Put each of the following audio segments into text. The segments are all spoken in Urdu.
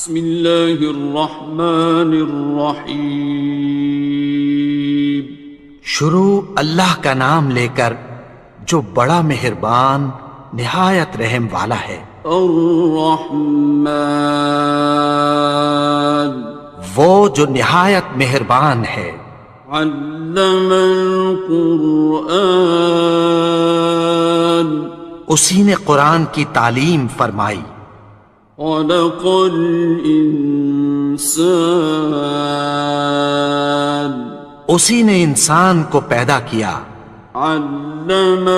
بسم اللہ الرحمن الرحیم۔ شروع اللہ کا نام لے کر جو بڑا مہربان نہایت رحم والا ہے۔ الرحمن، وہ جو نہایت مہربان ہے۔ علم القرآن، اسی نے قرآن کی تعلیم فرمائی۔ خلق الانسان، اسی نے انسان کو پیدا کیا۔ علمہ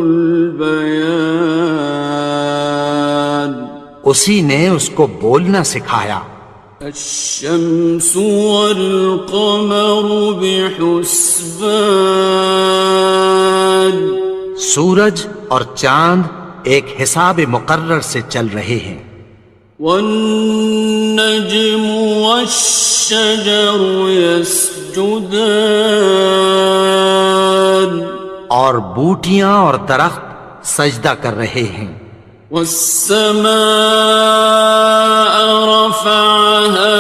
البیان، اسی نے اس کو بولنا سکھایا۔ الشمس والقمر بحسبان، سورج اور چاند ایک حساب مقرر سے چل رہے ہیں۔ والنجم والشجر يسجدان، اور بوٹیاں اور درخت سجدہ کر رہے ہیں۔ والسماء رفعها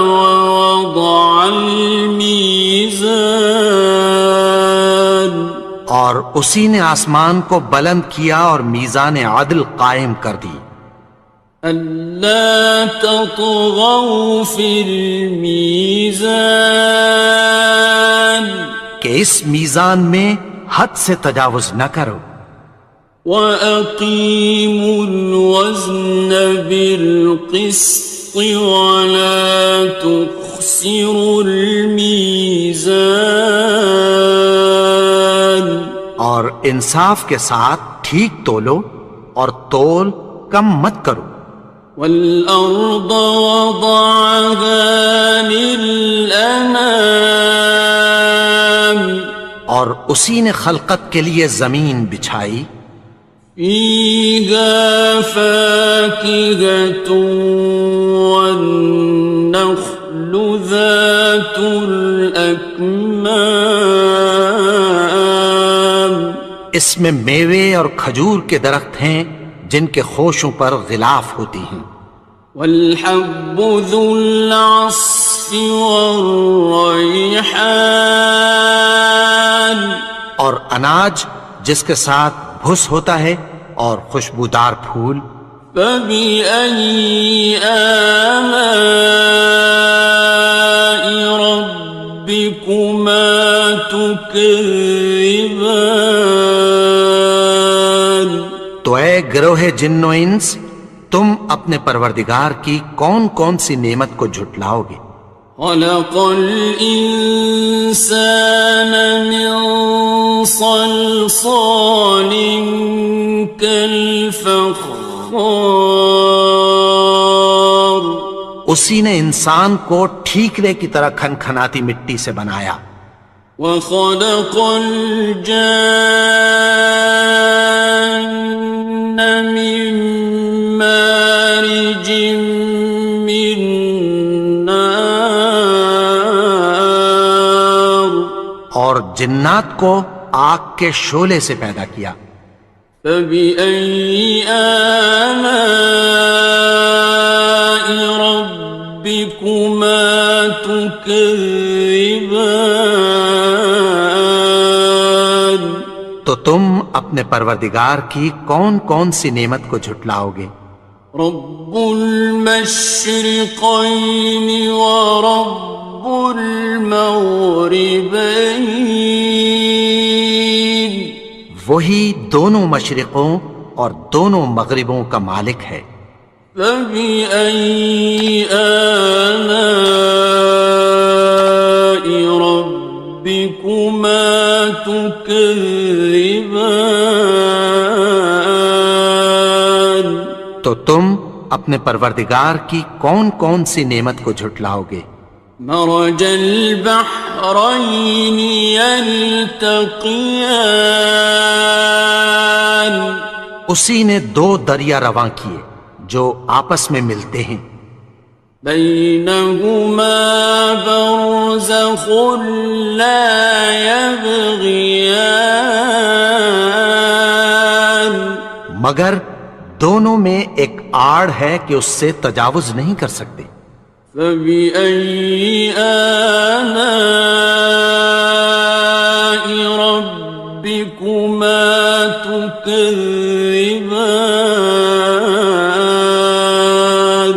ووضع الميزان، اور اسی نے آسمان کو بلند کیا اور میزان عدل قائم کر دی۔ ألا تطغوا في الميزان، کہ اس میزان میں حد سے تجاوز نہ کرو۔ وَأَقِيمُوا الْوَزْنَ بِالْقِسْطِ وَلَا تُخْسِرُوا الْمِيزَانَ، اور انصاف کے ساتھ ٹھیک تولو اور تول کم مت کرو۔ وَالْأَرْضَ وَضَعَهَا لِلْأَنَامِ، اور اسی نے خلقت کے لیے زمین بچھائی۔ فِيهَا فَاكِهَةٌ وَالنَّخْلُ ذَاتُ الْأَكْمَامِ، اس میں میوے اور کھجور کے درخت ہیں جن کے خوشوں پر غلاف ہوتی ہیں۔ وَالْحَبُّ ذُو الْعَصْفِ وَالرَّيْحَانِ، اور اناج جس کے ساتھ بھس ہوتا ہے اور خوشبودار پھول۔ فَبِأَيِّ آلَاءِ رَبِّكُمَا تُكَذِّبَانِ، تو اے گروہ جن و انس، تم اپنے پروردگار کی کون کون سی نعمت کو جھٹلاؤ گے؟ خَلَقَ الْإِنسَانَ مِنْ صَلْصَالٍ كَالْفَخَّارِ، اسی نے انسان کو ٹھیکرے کی طرح کھنکھناتی مٹی سے بنایا۔ وَخَلَقَ الْجَانَّ مِن مَّارِجٍ مِّن نَّارٍ، اور جنات کو آگ کے شعلے سے پیدا کیا۔ فَبِأَيِّ آلَاءِ رَبِّكُمَا تُكَذِّبَانِ، تو تم اپنے پروردگار کی کون کون سی نعمت کو جھٹلاؤ گے؟ رب المشرقین ورب المغربین، وہی دونوں مشرقوں اور دونوں مغربوں کا مالک ہے۔ فَبِأَيِّ آلَاءِ رَبِّكُمَا تُكَذِّبَانِ، تو تم اپنے پروردگار کی کون کون سی نعمت کو جھٹلاؤ گے؟ مرج البحرین یلتقیان، اسی نے دو دریا رواں کیے جو آپس میں ملتے ہیں۔ بینہما برزخ لا یبغیان، مگر دونوں میں ایک آڑ ہے کہ اس سے تجاوز نہیں کر سکتے۔ فبأي آلاء ربكما تكذبان؟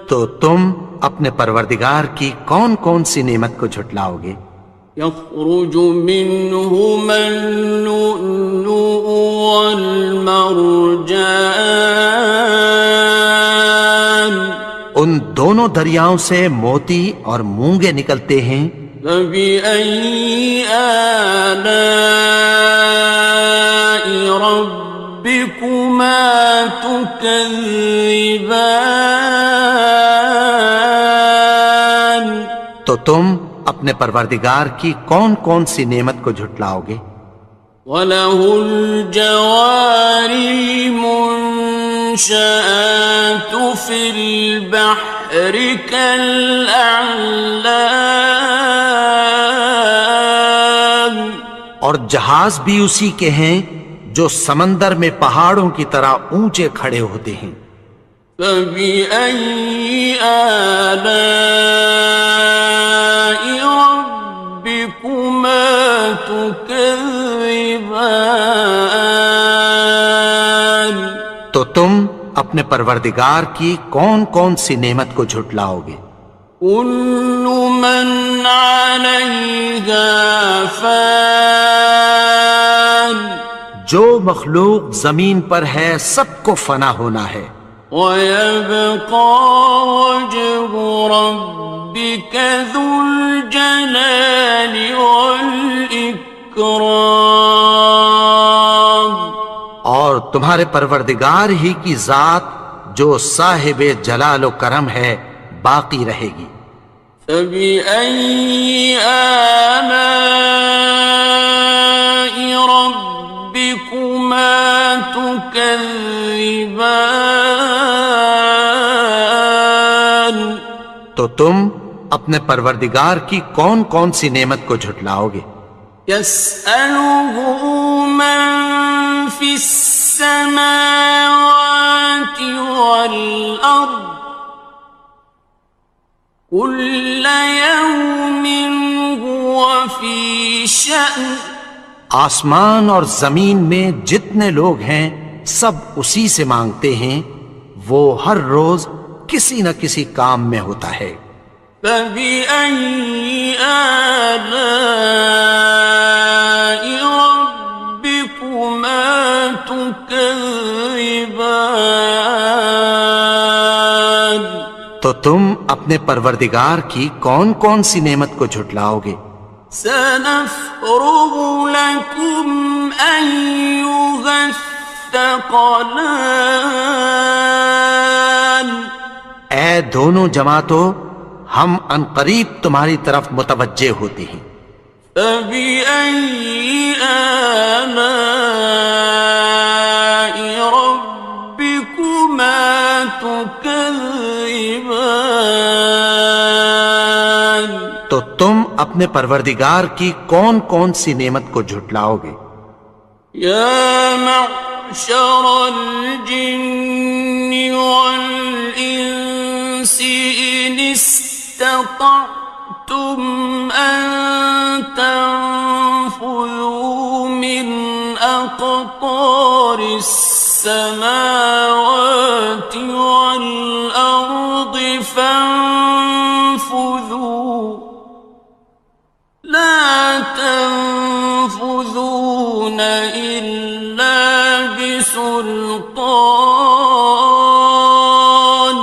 تو تم اپنے پروردگار کی کون کون سی نعمت کو جھٹلاؤ گے؟ يخرج منهما اللؤلؤ والمرجان ان دونوں دریاؤں سے موتی اور مونگے نکلتے ہیں۔ فبأي آلاء ربكما تكذبان؟ تو تم اپنے پروردگار کی کون کون سی نعمت کو جھٹلاؤ گے؟ وَلَهُ الْجَوَارِ الْمُنشَآتُ فِي الْبَحْرِ كَالْأَعْلَامِ، اور جہاز بھی اسی کے ہیں جو سمندر میں پہاڑوں کی طرح اونچے کھڑے ہوتے ہیں۔ فَبِأَيِّ آلَاءِ رَبِّكُمَا تُكَذِّبَانِ؟ تو تم اپنے پروردگار کی کون کون سی نعمت کو جھٹلاؤ گے؟ كُلُّ مَنْ عَلَيْهَا فَانٍ، جو مخلوق زمین پر ہے سب کو فنا ہونا ہے۔ وَيَبْقَى وَجْهُ رَبِّكَ ذُو الْجَلَالِ وَالْإِكْرَامِ، اور تمہارے پروردگار ہی کی ذات جو صاحب جلال و کرم ہے باقی رہے گی۔ فَبِأَيِّ آلَاءِ رَبِّكُمَا تُكَذِّبَانِ؟ تو تم اپنے پروردگار کی کون کون سی نعمت کو جھٹلاؤ گے؟ يَسْأَلُهُ مَن فِي السَّمَاوَاتِ وَالْأَرْضِ كُلَّ يَوْمٍ هُوَ فِي شَأْنٍ، آسمان اور زمین میں جتنے لوگ ہیں سب اسی سے مانگتے ہیں، وہ ہر روز کسی نہ کسی کام میں ہوتا ہے۔ فَبِأَيِّ آلَاءِ رَبِّكُمَا تُكَذِّبَانِ؟ تو تم اپنے پروردگار کی کون کون سی نعمت کو جھٹلاؤ گے؟ سَنَفْرُغُ لَكُمْ أَيُّهَ الثَّقَلَانِ؟ اے دونوں جماعتوں، ہم عنقریب تمہاری طرف متوجہ ہوتے ہیں۔ فَبِأَيِّ آلَاءِ رَبِّكُمَا تُكَذِّبَانِ؟ تو تم اپنے پروردگار کی کون کون سی نعمت کو جھٹلاؤ گے؟ يَا مَعْشَرَ الْجِنِّ وَالْإِنسِ إِنِ اسْتَطَعْتُمْ أَن تَنفُذُوا مِنْ أَقْطَارِ السَّمَاوَاتِ وَالْأَرْضِ فَانفُذُوا لَا تَنفُذُونَ إِلَّا بِسُلْطَانٍ۔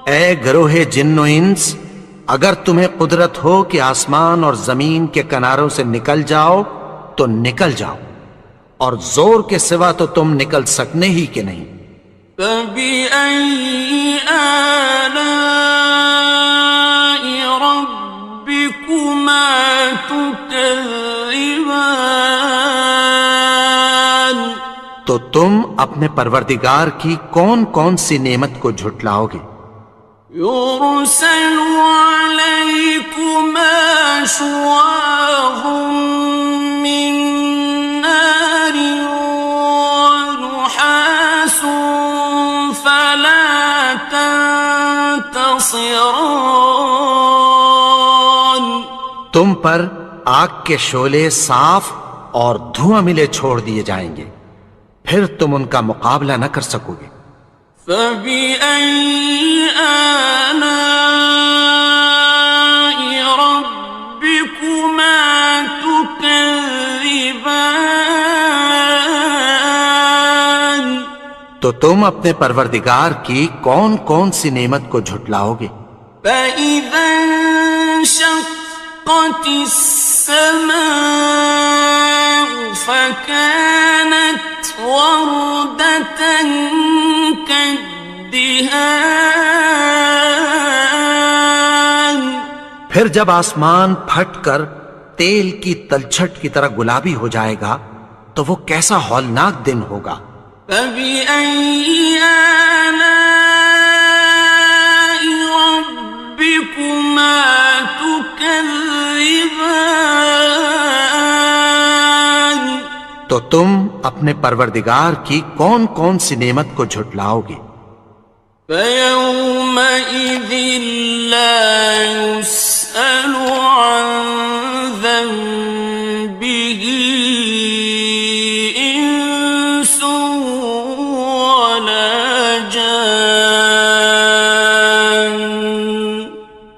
اے گروہ جن و انس، اگر تمہیں قدرت ہو کہ آسمان اور زمین کے کناروں سے نکل جاؤ تو نکل جاؤ، اور زور کے سوا تو تم نکل سکنے ہی کہ نہیں۔ فَبِأَيِّ آلَاءِ رَبِّكُمَا تُكَذِّبَانِ؟ تو تم اپنے پروردگار کی کون کون سی نعمت کو جھٹلاؤ گے؟ يُرْسَلُ عَلَيْكُمَا شُوَاظٌ مِّن نَّارٍ وَنُحَاسٌ ينتصران تم پر آگ کے شعلے صاف اور دھواں ملے چھوڑ دیے جائیں گے، پھر تم ان کا مقابلہ نہ کر سکو گے۔ فبأي آلاء ربكما تكذبان تو تم اپنے پروردگار کی کون کون سی نعمت کو جھٹلاؤ گے؟ فإذا انشقت السماء فكانت وردة كالدهان پھر جب آسمان پھٹ کر تیل کی تلچھٹ کی طرح گلابی ہو جائے گا تو وہ کیسا ہولناک دن ہوگا۔ فبأي آلاء ربكما تكذبان تو تم اپنے پروردگار کی کون کون سی نعمت کو جھٹلاؤ گے؟ فيومئذ لا يسأل عن ذنبه إنس ولا جان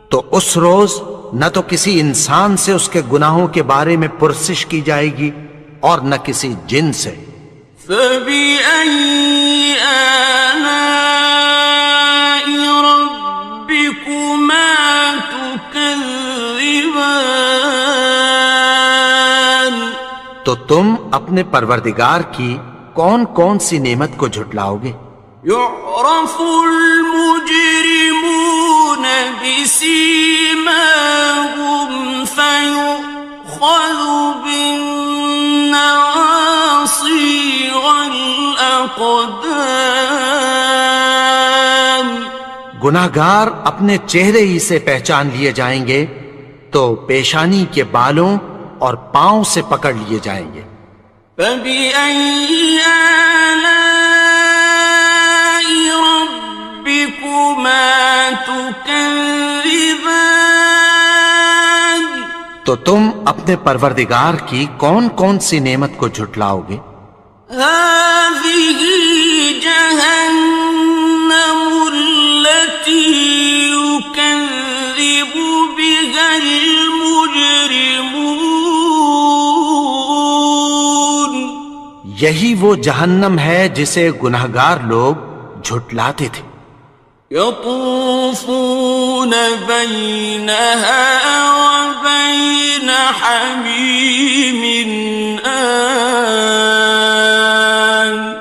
تو اس روز نہ تو کسی انسان سے اس کے گناہوں کے بارے میں پرسش کی جائے گی اور نہ کسی جن سے۔ فبأي آلاء ربكما تكذبان تو تم اپنے پروردگار کی کون کون سی نعمت کو جھٹلاؤ گے؟ يعرف المجرمون بسيماهم فيؤخذ بالنواصي والأقدام گناہگار اپنے چہرے ہی سے پہچان لیے جائیں گے تو پیشانی کے بالوں اور پاؤں سے پکڑ لیے جائیں گے۔ فبأي آلاء ربكما تكذبان تو تم اپنے پروردگار کی کون کون سی نعمت کو جھٹلاؤ گے؟ هذه جهنم التي يكذب بها المجرمون یہی وہ جہنم ہے جسے گناہگار لوگ جھٹلاتے تھے۔ يطوفون بينها وبين حميم آن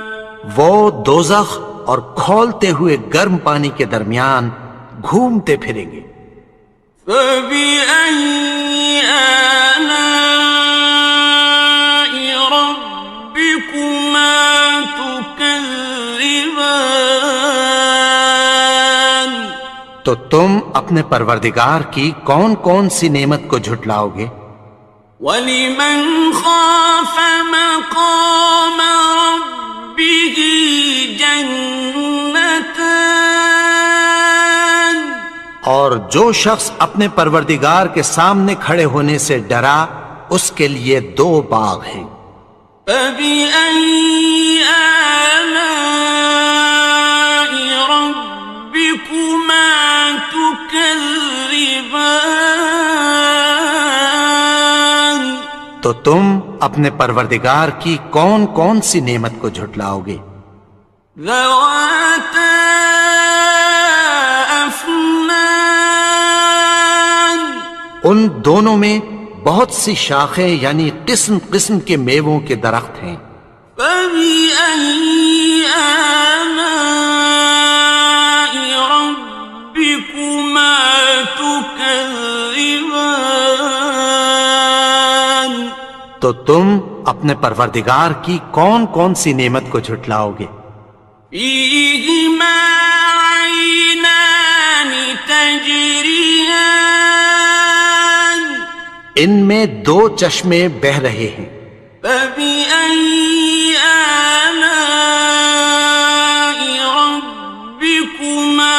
وہ دوزخ اور کھولتے ہوئے گرم پانی کے درمیان گھومتے پھریں گے۔ فبأي آلاء ربكما تكذبان تو تم اپنے پروردگار کی کون کون سی نعمت کو جھٹلاؤ گے؟ وَلِمَنْ خَافَ مَقَامَ رَبِّهِ جَنَّتَانِ اور جو شخص اپنے پروردگار کے سامنے کھڑے ہونے سے ڈرا اس کے لیے دو باغ ہیں۔ فَبِأَيِّ آلَاءِ رَبِّكُمَا تُكَذِّبَانِ تو تم اپنے پروردگار کی کون کون سی نعمت کو جھٹلاؤ گے؟ ذَوَاتَا أَفْنَانٍ ان دونوں میں بہت سی شاخیں یعنی قسم قسم کے میووں کے درخت ہیں۔ فَبِأَيِّ آلَاءِ رَبِّكُمَا تُكَذِّبَانِ تو تم اپنے پروردگار کی کون کون سی نعمت کو جھٹلاؤ گے؟ فِيهِمَا عَيْنَانِ تَجْرِيَانِ ان میں دو چشمے بہہ رہے ہیں۔ فَبِأَيِّ آلَاءِ رَبِّكُمَا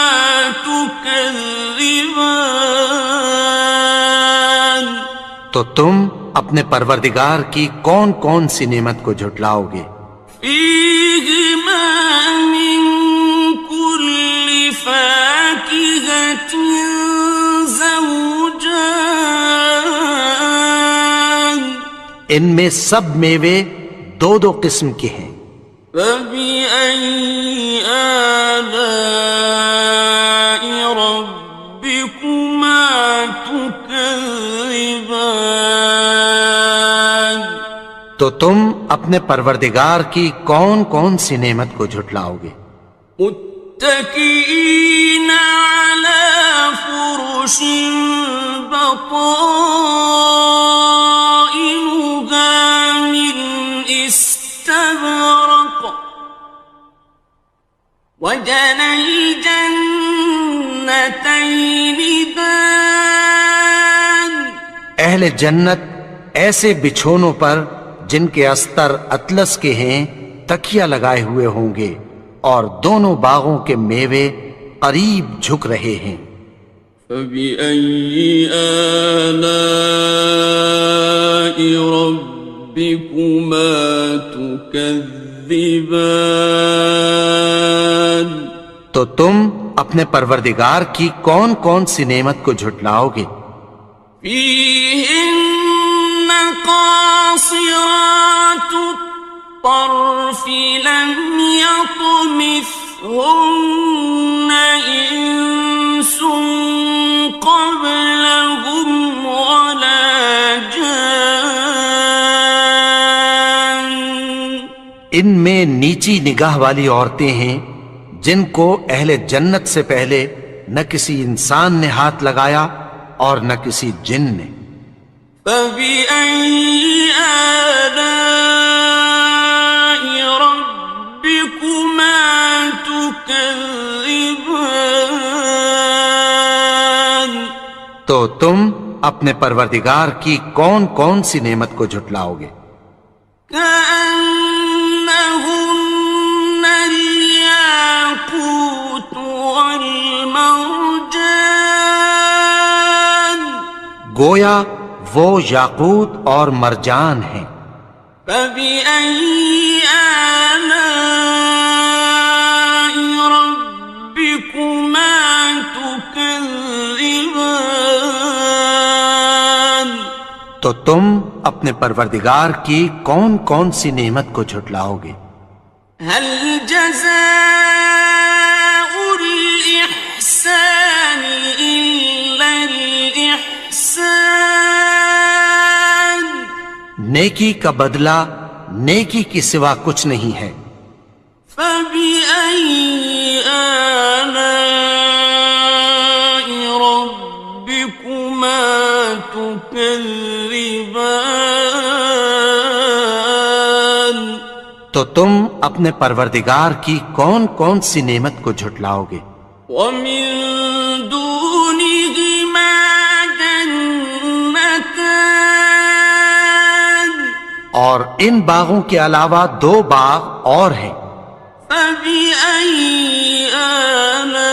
تُكَذِّبَانِ تكذبان تو تم اپنے پروردگار کی کون کون سی نعمت کو جھٹلاؤ گے؟ فيهما من كل فاكهة زوجان ان میں سب میوے دو دو قسم کے ہیں۔ فبأي آلاء ربكما تكذبان تو تم اپنے پروردگار کی کون کون سی نعمت کو جھٹلاؤ گے؟ متكئين على فرش بطائنها من استبرق وجنى الجنتين دان اہل جنت ایسے بچھونوں پر جن کے استر اطلس کے ہیں تکیہ لگائے ہوئے ہوں گے اور دونوں باغوں کے میوے قریب جھک رہے ہیں۔ فبأي آلاء ربكما تكذبان تو تم اپنے پروردگار کی کون کون سی نعمت کو جھٹلاؤ گے؟ فيهن قاصرات الطرف لم يطمثهن إنس قبلهم ولا جان ان میں نیچی نگاہ والی عورتیں ہیں جن کو اہل جنت سے پہلے نہ کسی انسان نے ہاتھ لگایا اور نہ کسی جن نے۔ فبأي آلاء ربكما تكذبان تو تم اپنے پروردگار کی کون کون سی نعمت کو جھٹلاؤ گے؟ كأنهن الياقوت والمرجان گویا وہ یاقوت اور مرجان ہیں۔ فبأي آلاء ربكما تكذبان تو تم اپنے پروردگار کی کون کون سی نعمت کو جھٹلاؤ گے؟ هل جزاء الإحسان إلا الإحسان نیکی کا بدلہ نیکی کی سوا کچھ نہیں ہے۔ فبأي آلاء ربكما تكذبان تو تم اپنے پروردگار کی کون کون سی نعمت کو جھٹلاؤ گے؟ ومن دونهما جنتان اور ان باغوں کے علاوہ دو باغ اور ہیں۔ فبأي آلاء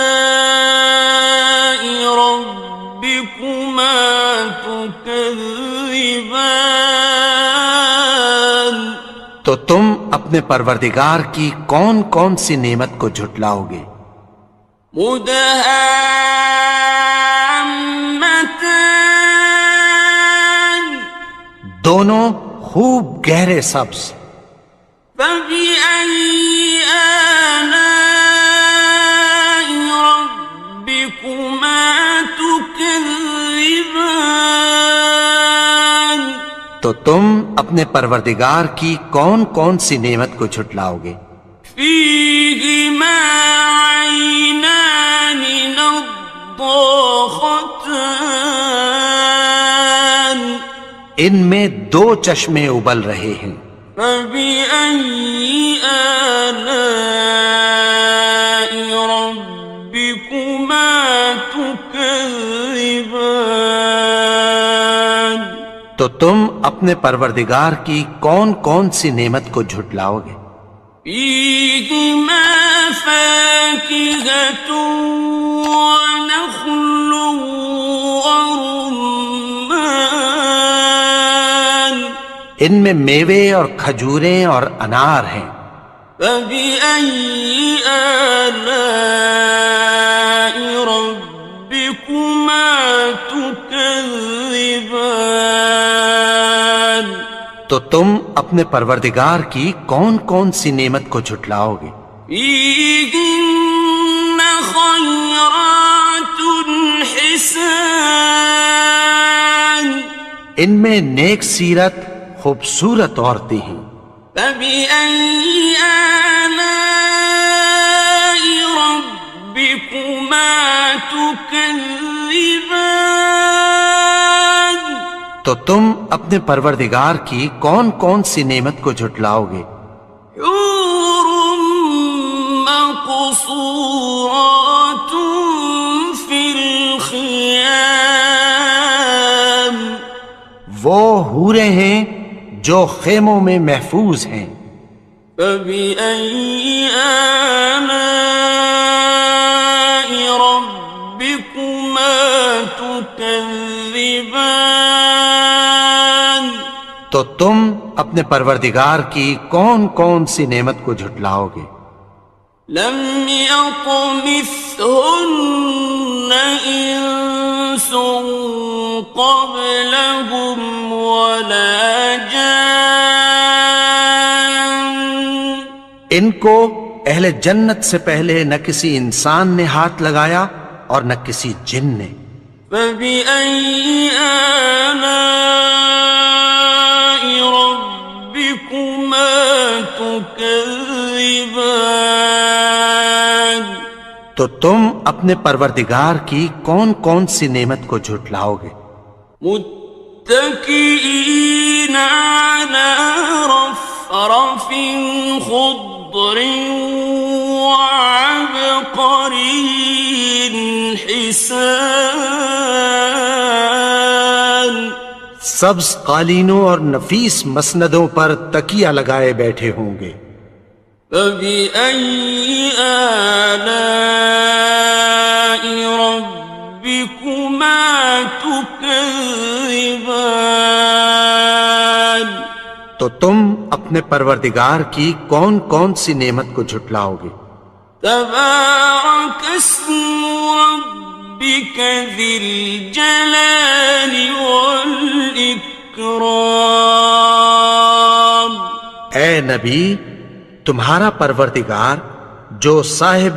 ربكما تكذبان تو تم اپنے پروردگار کی کون کون سی نعمت کو جھٹلاؤ گے؟ مدهامتان دونوں خوب گہرے سبز۔ فبأي آلاء ربكما تكذبان تو تم اپنے پروردگار کی کون کون سی نعمت کو جھٹلاؤ گے؟ فيهما عينان نضاختان ان میں دو چشمے ابل رہے ہیں۔ فبأي آلاء ربكما تكذبان تو تم اپنے پروردگار کی کون کون سی نعمت کو جھٹلاؤ گے؟ فيهما فاكهة ونخل ورمان ان میں میوے اور کھجوریں اور انار ہیں. فبأي آلاء ربكما تكذبان تو تم اپنے پروردگار کی کون کون سی نعمت کو جھٹلاؤ گے؟ فيهن خيرات حسان ان میں نیک سیرت خوبصورت عورتیں ہیں. فبأي آلاء ربكما تكذبان تو تم اپنے پروردگار کی کون کون سی نعمت کو جھٹلاؤ گے؟ حور مقصورات في الخيام وہ حوریں ہیں جو خیموں میں محفوظ ہیں. فبأي آلاء ربكما تكذبان تو تم اپنے پروردگار کی کون کون سی نعمت کو جھٹلاؤ گے؟ لم يطمثهن إنس قبلهم ولا جان ان کو اہل جنت سے پہلے نہ کسی انسان نے ہاتھ لگایا اور نہ کسی جن نے. فبأي آلاء ربكما تكذبان تو تم اپنے پروردگار کی کون کون سی نعمت کو جھٹلاؤ گے؟ متكئين على رفرف خضر وعبقري حسان سبز قالینوں اور نفیس مسندوں پر تکیہ لگائے بیٹھے ہوں گے. فبأي آلاء ربكما تكذبان تو تم اپنے پروردگار کی کون کون سی نعمت کو جھٹلاؤ گے؟ تبارك اسم ربك ذي الجلال والإكرام اے نبی، تمہارا پروردگار جو صاحب